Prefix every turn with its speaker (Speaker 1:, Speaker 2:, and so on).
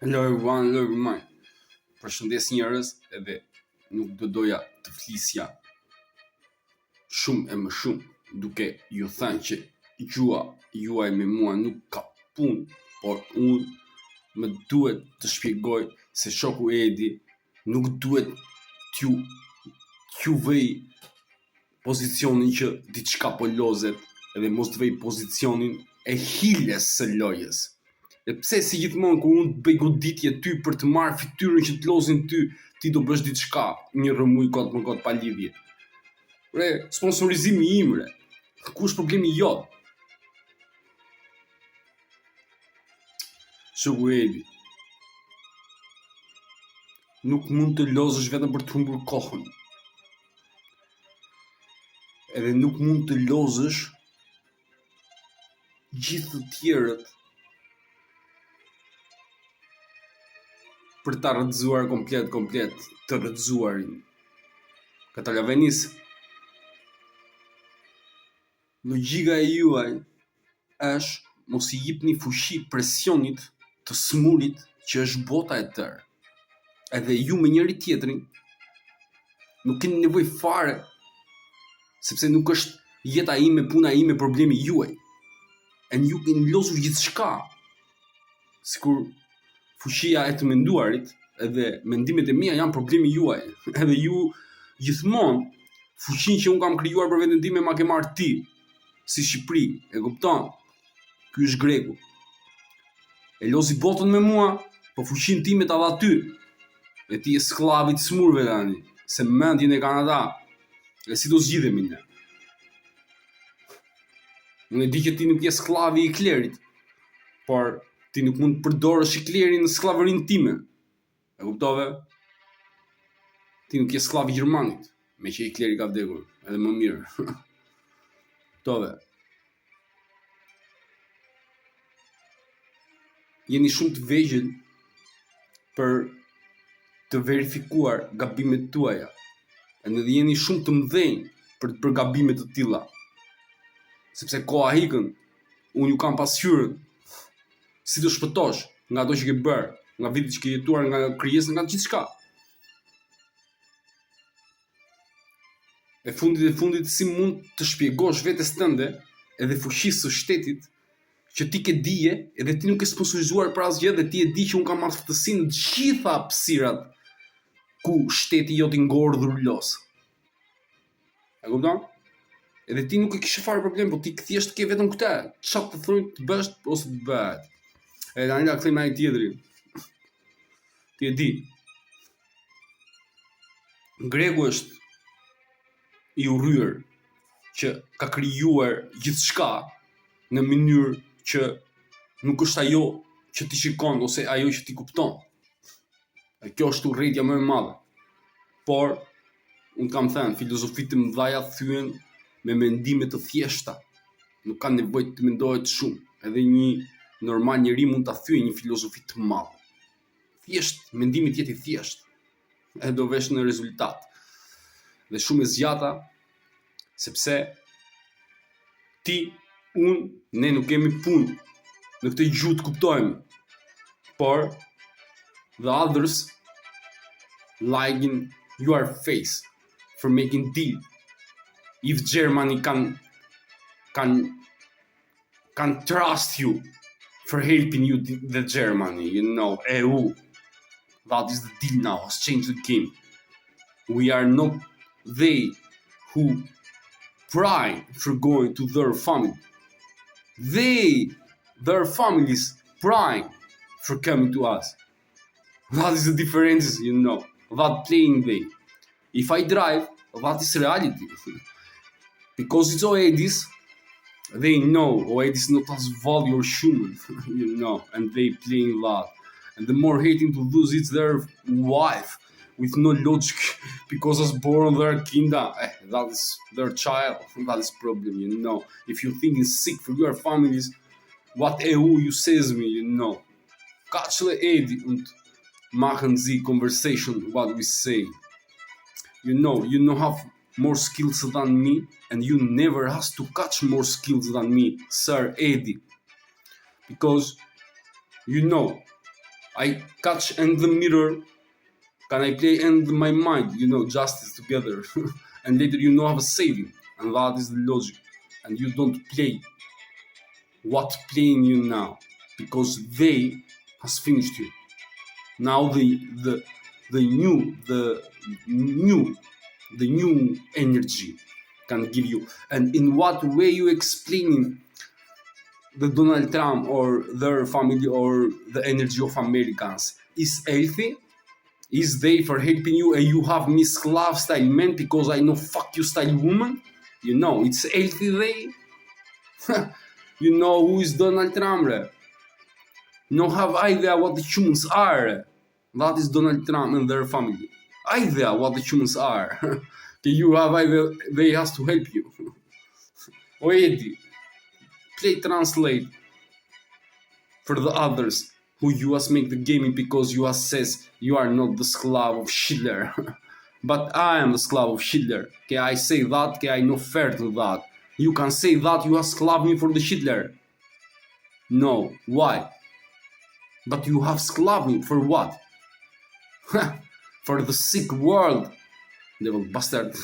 Speaker 1: Hello everyone. Përshëndes njerëz, edhe nuk doja të flisja shumë e më shumë, duke ju thënë që gjua juaj me mua nuk ka punë, por unë më duhet të shpjegoj se shoku Edi nuk duhet t'ju vej pozicionin që diçka po lozet, edhe mos të vej pozicionin e hiljes së lojës. E pse si gjithmonë kur unë të bëj goditje ty për të marrë fytyrën që të lozin ty, ti do bësh diçka, një rëmuj kot më kot pa lidhje. Re, sponsorizimi im, re. Ku është problemi jot? Shoku Edi, nuk mund të lozësh vetëm për të humbur kohën. Edhe nuk mund të lozësh gjithë të tjerët për ta rrëdzuar komplet të rrëdzuarin. Katalavenis, logjika e juaj është mos I jepni fuqi presionit të smurit që është bota e tërë. Edhe ju me njëri tjetrin nuk keni nevojë fare, sepse nuk është jeta ime, puna ime, problemi juaj. E ju keni lozur gjithçka. Sikur fuqia e të menduarit edhe mendimet e mia janë problemi juaj. Edhe ju gjithmonë fuqinë që un kam krijuar për veten time ma ke marr ti si Shqipëri, e kupton? Ky është greku. E lozi botën me mua, po fuqinë time ta dha ty. E ti je skllavi I smurve tani, se mendjen e kanë ata. E si do zgjidhemi ne? Unë e di që ti nuk je skllavi I klerit, por ti nuk mund të përdorësh I klerin në skllavërinë time. E kuptove? Ti nuk je skllav I Gjermanit, me që I kleri ka vdekur, edhe më mirë. Kuptove? Jeni shumë të vegjël për të verifikuar gabimet tuaja. Edhe jeni shumë të mëdhenj për të bërë gabime të tilla. Sepse koha hikën, unë ju kam pasqyrën. Si do shpëtosh nga ato që ke bërë, nga vitet që ke jetuar, nga krijesën, nga gjithçka. E fundit si mund të shpjegosh vetes tënde edhe fuqisë së shtetit që ti ke dije, edhe ti nuk e sponsorizuar për asgjë, dhe ti e di që unë kam marrë ftësinë në gjitha hapësirat ku shteti jot I ngordhur los. E kupton? Edhe ti nuk e kishe fare problem, po ti thjesht ke vetëm këtë. Çfarë të thonë të bësh ose të bëhet. E tani la kthejmë ai tjetri. Ti e di. Greku është I urryer që ka krijuar gjithçka në mënyrë që nuk është ajo që ti shikon ose ajo që ti kupton. E kjo është urrëtia më e madhe. Por unë kam thënë, filozofitë të mëdha thyen me mendime të thjeshta. Nuk ka nevojë të mendohet shumë. Edhe një normal njeri mund ta thyejë një filozofi të madhe. Thjesht, mendimi të jetë I thjesht. E do vesh në rezultat. Dhe shumë e zgjata, sepse ti, unë, ne nuk kemi punë në këtë gjuhë të kuptojmë. Por the others lying in your face for making deal. If Germany can trust you for helping you the Germany, EU. That is the deal now. Let's change the game. We are not they who pry for going to their family. Their families prying for coming to us. That is the difference, That playing they. If I drive, that is reality. Because it's Oedis, they know Oedis not as value or human, and they playing that. And the more hating to lose it's their wife with no logic because as born their kinda, that is their child, that is problem, If you think it's sick for your families, what EU you says me, Catch the Edi und machen Sie conversation what we say. You have more skills than me, and you never has to catch more skills than me, Sir Edi. Because I catch in the mirror. Can I play in my mind? Justice together, and later have a saving, and that is the logic. And you don't play what playing you now, because they has finished you. Now the new energy can give you. And in what way you explaining the Donald Trump or their family or the energy of Americans is healthy? Is they for helping you and you have Miss Love style man because I know fuck you style woman? It's healthy they. Who is Donald Trump? No have idea what the humans are. That is Donald Trump and their family. Idea what the humans are. You have idea they has to help you. Already. Play translate for the others who you has make the gaming because you has says you are not the slave of Hitler. But I am the slave of Hitler. Okay, I say that, okay, I no fair to that. You can say that you have sclaved me for the Hitler. No, why? But you have sclaved me for what? For the sick world, devil bastard.